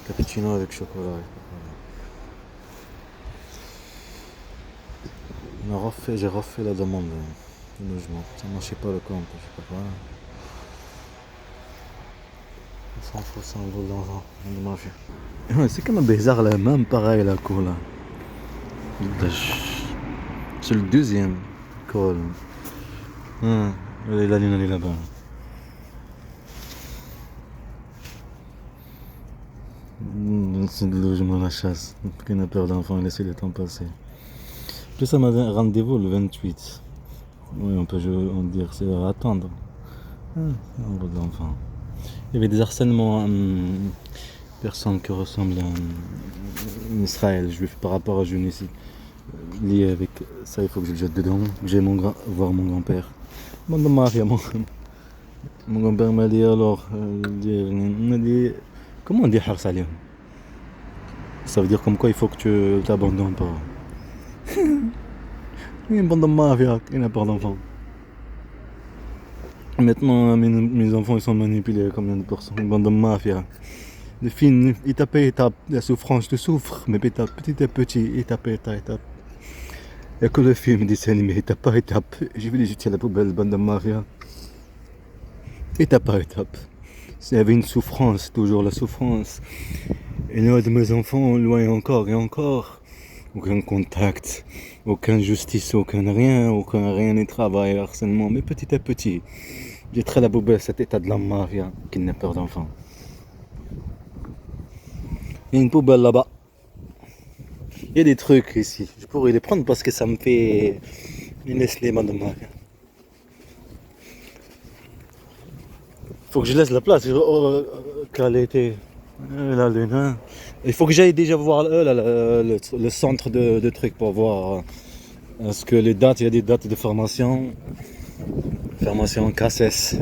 Cappuccino avec chocolat. J'ai refait la demande de logement. Ça marchait pas le compte, je sais pas quoi. On s'en fout, c'est un vol d'argent. Ouais, c'est quand même bizarre là, même pareil la cour là. C'est le deuxième col. La ligne elle est là-bas. C'est le logement à la chasse. Qui n'a peur d'enfant, il essaie le temps passer. Plus ça m'a donné rendez-vous le 28. Oui, on peut dire c'est à attendre. Un vol d'enfant. Il y avait des harcèlements personnes qui ressemblent à Israël, juif par rapport à Junissi. Lié avec ça, il faut que je le jette dedans. J'ai voir mon grand-père. Mon grand-père m'a dit alors, comment on dit harsa alayhom? Ça veut dire comme quoi il faut que tu t'abandonnes pas. Il y a une bande de mafia, il n'a pas d'enfants. Maintenant, mes enfants ils sont manipulés à combien de pourcents? Une bande de mafia. Le film, étape à étape, la souffrance, tu souffres, mais petit à petit, étape à étape. Il n'y a que le film dessin animé, étape à étape. J'ai vu les jeter à la poubelle, bande de mafia. Étape à étape. S'il y avait une souffrance, toujours la souffrance. Et nous, de mes enfants, loin encore et encore. Aucun contact, aucune justice, aucun rien ni travail, harcèlement. Mais petit à petit, j'ai très la poubelle cet état de la mafia qui n'a peur d'enfants. Il y a une poubelle là-bas. Il y a des trucs ici. Je pourrais les prendre parce que ça me fait une Nestlé, madame. Faut que je laisse la place. Quelle était la lune, hein. Il faut que j'aille déjà voir le centre de trucs pour voir est-ce que les dates, il y a des dates de formation. Formation CACES.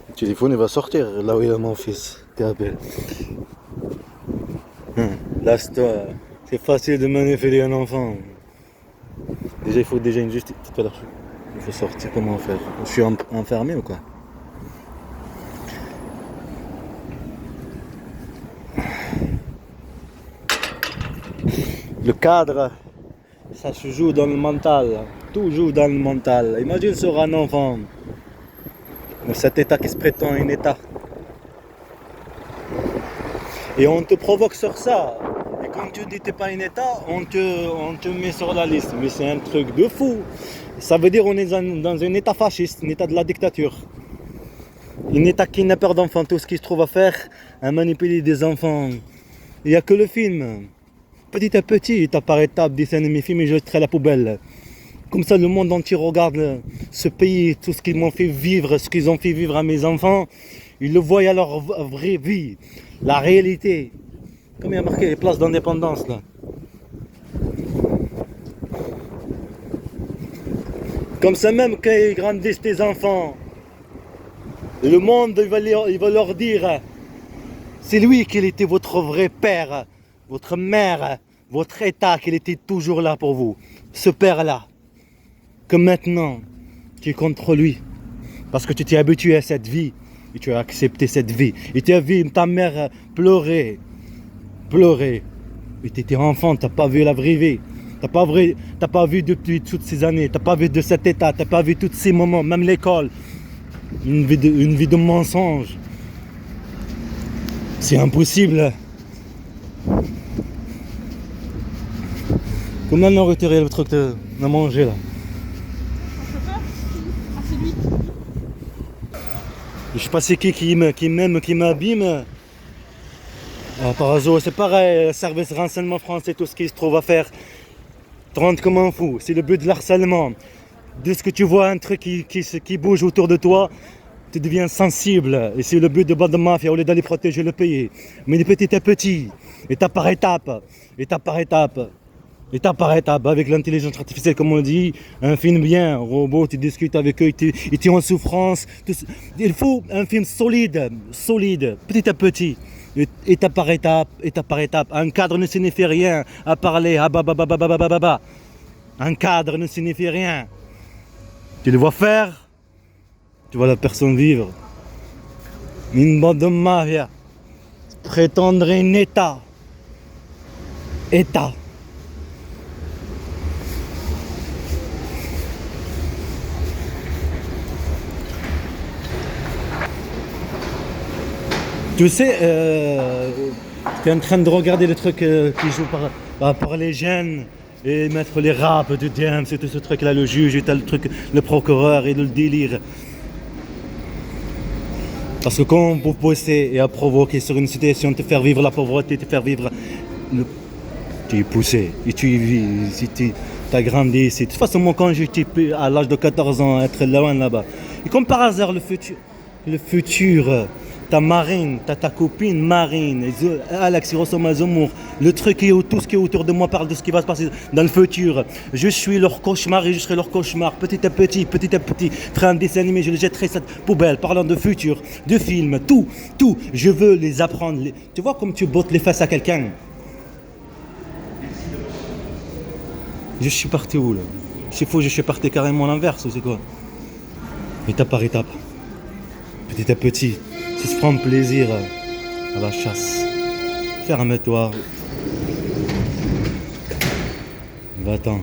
Le téléphone il va sortir là où il y a mon fils qui appelle. Là c'est facile de manipuler un enfant. Déjà il faut une justice. Il faut sortir, comment faire? Je suis enfermé ou quoi? Le cadre, ça se joue dans le mental, tout joue dans le mental. Imagine sur un enfant, dans cet état qui se prétend un état. Et on te provoque sur ça. Et quand tu dis que t'es pas un état, on te met sur la liste. Mais c'est un truc de fou. Ça veut dire qu'on est dans un état fasciste, un état de la dictature. Un état qui n'a peur d'enfants, tout ce qu'il se trouve à faire, à manipuler des enfants. Il n'y a que le film. Petit à petit, étape par étape, dessin animé, film et je jetterai à la poubelle. Comme ça, le monde entier regarde ce pays, tout ce qu'ils m'ont fait vivre, ce qu'ils ont fait vivre à mes enfants. Ils le voient à leur vraie vie, la réalité. Comme il y a marqué les places d'indépendance là. Comme ça même quand ils grandissent tes enfants, le monde il va leur dire c'est lui qui était votre vrai père, votre mère, votre état, qu'il était toujours là pour vous. Ce père-là, que maintenant tu es contre lui. Parce que tu t'es habitué à cette vie et tu as accepté cette vie. Et tu as vu ta mère pleurer. Et tu étais enfant, tu n'as pas vu la vraie vie. Tu n'as pas vu depuis toutes ces années, tu n'as pas vu de cet état, tu n'as pas vu tous ces moments, même l'école. Une vie de mensonge. C'est impossible. Comment on a retiré le truc de manger là? C'est lui. Je sais pas c'est qui m'aime, qui m'abîme. Par hasard, c'est pareil, service renseignement français, tout ce qui se trouve à faire. 30 comme un fou, c'est le but de l'harcèlement. Dès que tu vois un truc qui bouge autour de toi, tu deviens sensible. Et c'est le but de bande de mafia, au lieu d'aller protéger le pays. Mais de petit à petit, étape par étape, avec l'intelligence artificielle, comme on dit, un film bien, un robot, tu discutes avec eux, tu es en souffrance. Il faut un film solide, petit à petit. Étape par étape, un cadre ne signifie rien à parler, un cadre ne signifie rien. Tu le vois faire, Tu vois la personne vivre. Une bande de mafia. Prétendre un état. État. Tu sais, tu es en train de regarder le truc qui joue par les jeunes et mettre les raps de James et tout ce truc là, le juge et t'as le truc, le procureur et le délire. Parce que quand vous poussez et à provoquer sur une situation, te faire vivre la pauvreté, te faire vivre tu es poussé et tu y vis, si tu as grandi ici. De toute façon, moi quand j'étais à l'âge de 14 ans, être loin là-bas. Et comme par hasard, le futur, ta Marine, ta copine Marine, Alex, il ressemble à Zemmour. Le truc tout ce qui est autour de moi parle de ce qui va se passer dans le futur. Je suis leur cauchemar et je serai leur cauchemar. Petit à petit, ferai un dessin animé, je le jetterai cette poubelle. Parlant de futur, de films, tout. Je veux les apprendre. Tu vois comme tu bottes les fesses à quelqu'un. Je suis parti où là? C'est faux, je suis parti carrément à l'inverse ou c'est quoi? Étape par étape. Petit à petit. C'est se prendre plaisir à la chasse. Ferme-toi. Va-t'en.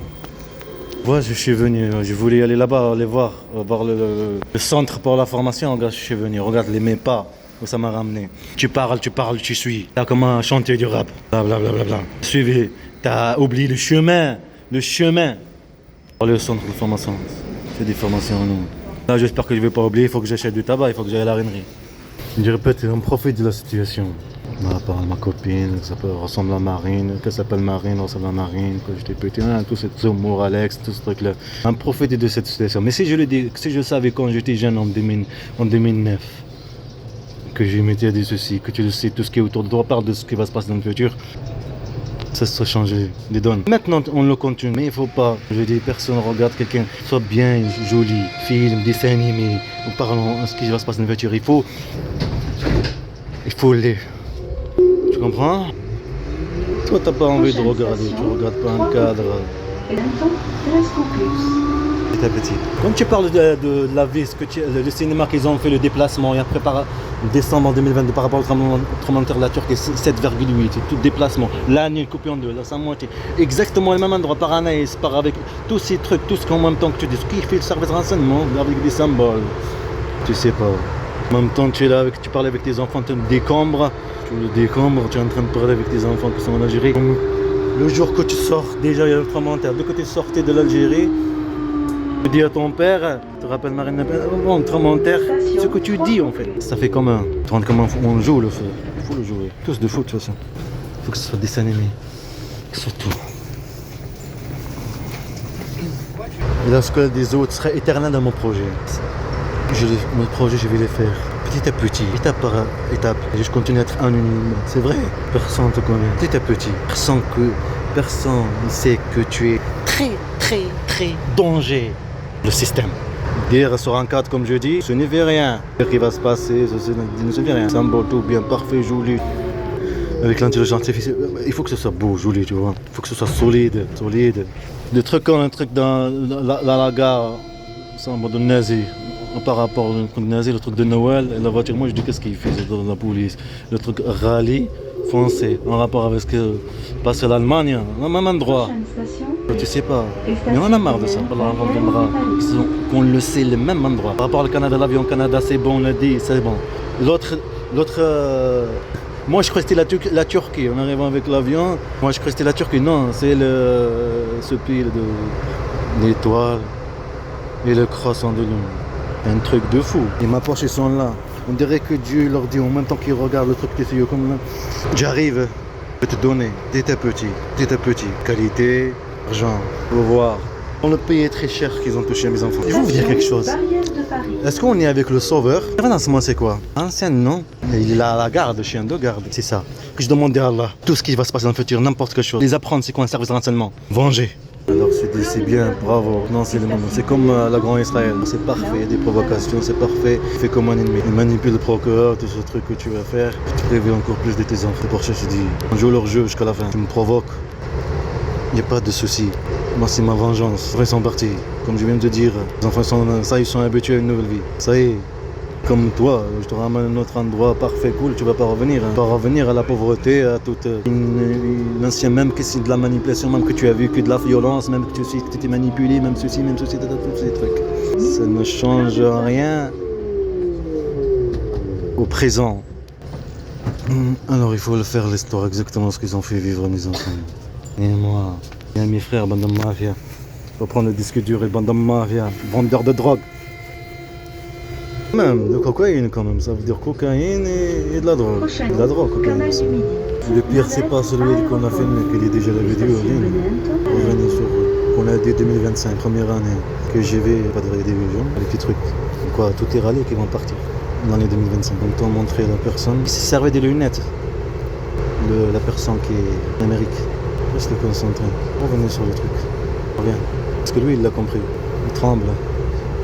Moi, je suis venu. Je voulais aller là-bas, aller voir le centre pour la formation. Regarde, je suis venu. Regarde mes pas où ça m'a ramené. Tu parles, tu suis. T'as comme un chantier du rap. Blablabla. Suivez. T'as oublié le chemin. Le centre de formation. C'est des formations, non. Là, j'espère que je ne vais pas oublier. Il faut que j'achète du tabac. Il faut que j'aille à la rainerie. Je répète, on profite de la situation. Ma copine, ça ressemble à Marine, qu'elle s'appelle Marine, ressemble à Marine, quand j'étais petit, tout ce Zemmour, Alex, tout ce truc-là. On profite de cette situation. Mais si je savais quand j'étais jeune en 2009, que je m'étais dit ceci, que tu le sais, tout ce qui est autour de toi parle de ce qui va se passer dans le futur, ça serait changé les donnes. Maintenant, on le continue, mais il faut pas. Je dis, personne regarde quelqu'un, soit bien, joli, film, dessin animé, ou parlons de ce qui va se passer dans le futur. Il faut les. Tu comprends? Toi, t'as pas envie de regarder, tu regardes pas un cadre. Petit à petit. Quand tu parles de la vie, le cinéma qu'ils ont fait le déplacement et après par décembre 2022 par rapport au tremblement de terre de la Turquie, 7,8, tout déplacement. L'année coupé en deux, là, sa moitié. Exactement le même endroit par Anaïs, par avec tous ces trucs, tout ce qu'en même temps que tu dis, ce qui fait le service de renseignement avec des symboles. Tu sais pas. En même temps, tu es là, tu parles avec tes enfants, tu le décombres, tu es en train de parler avec tes enfants qui sont en Algérie. Le jour que tu sors, déjà il y a le tremblement de terre. Dès que tu es sorti de l'Algérie, tu dis à ton père, tu te rappelles Marine Le Pen, bon, tremblement de terre, ce que tu dis en fait. Ça fait comme on joue le feu. Il faut le jouer. Tous de foot de toute façon. Il faut que ce soit dessin animé. Surtout. Et la scolarité des autres serait éternelle dans mon projet. Mon projet, je vais les faire petit à petit, étape par étape. Et je continue à être anonyme. C'est vrai, personne ne te connaît. Petit à petit, personne ne sait que tu es très danger. Le système. Dire sur un cadre, comme je dis, ce n'est rien. Ce qui va se passer, ce ne se fait rien. C'est un beau tout bien parfait, joli. Avec l'intelligence artificielle, il faut que ce soit beau, joli, tu vois. Il faut que ce soit solide. Des trucs comme un truc dans la gare, c'est un mode nazi. Par rapport au truc nazi, le truc de Noël, et la voiture, moi je dis qu'est-ce qu'il fait dans la police. Le truc rallye français, en rapport avec ce que passe à l'Allemagne, au même endroit. Tu sais pas, mais on en a marre de ça. Qu'on le sait, le même endroit. Par rapport au Canada, l'avion Canada, c'est bon, on l'a dit, c'est bon. L'autre, moi je crois que c'était la Turquie, en arrivant avec l'avion. Moi je crois que c'était la Turquie, non, c'est ce pays de l'étoile et le croissant de lune. Un truc de fou. Et ma poche, ils sont là. On dirait que Dieu leur dit en même temps qu'ils regardent le truc qui est comme là. J'arrive, je vais te donner, petit à petit. Qualité, argent, pouvoir. Le pays est très cher qu'ils ont touché à mes enfants. Je vais vous dire quelque chose. Est-ce qu'on est avec le sauveur? Financement, c'est quoi? Ancien, non? Il est là à la garde, chien de garde. C'est ça. Que je demande à Allah. Tout ce qui va se passer dans le futur, n'importe quelle chose. Les apprendre, c'est quoi un service de renseignement? Venger. Alors c'est bien, bravo. Non, c'est le moment. C'est comme la Grande Israël. C'est parfait, il y a des provocations, c'est parfait. Tu fais comme un ennemi. Il manipule le procureur, tout ce truc que tu vas faire. Tu préviens encore plus de tes enfants. C'est pour ça que je dis, on joue leur jeu jusqu'à la fin. Tu me provoques, il n'y a pas de souci. Moi, c'est ma vengeance. Ils sont partis. comme je viens de te dire. Les enfants ils sont habitués à une nouvelle vie. Ça y est, comme toi, je te ramène à un autre endroit parfait, cool, tu vas pas revenir. Tu vas revenir à la pauvreté, à toute l'ancien, même que c'est de la manipulation, même que tu as vécu de la violence, même que tu étais manipulé, même ceci, tous ces trucs. Ça ne change rien au présent. Alors il faut le faire l'histoire exactement ce qu'ils ont fait vivre à mes enfants. Et moi, et à mes frères, bande de mafia. Faut prendre le disque dur et bande de mafia, vendeur de drogue. Même de cocaïne quand même, ça veut dire cocaïne et de la drogue. De la drogue, cocaïne aussi. Le pire c'est pas celui qu'on a filmé, qu'il est déjà la vidéo. Revenez sur qu'on a dit 2025, première année que j'y vais, pas de télévision, les petits trucs. Quoi, tout est râlé qui vont partir. Dans les 2025. Donc, t'as montré la personne qui s'est servi des lunettes. La personne qui est en Amérique. Reste concentré. Revenez sur le truc. Reviens. Parce que lui, il l'a compris. Il tremble.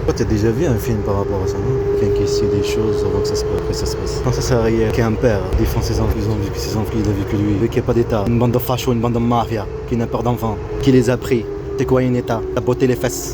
Toi, t'as déjà vu un film par rapport à ça, non? Quelqu'un qui sait des choses avant que ça se passe. Après, ça se passe. Quand ça sert à rien qu'un père défend ses enfants, ils ont vu que ses enfants, il a vu que lui. Vu qu'il n'y a pas d'État. Une bande de fachos, une bande de mafia qui n'a peur d'enfants. Qui les a pris. C'est quoi un État? T'as botté les fesses.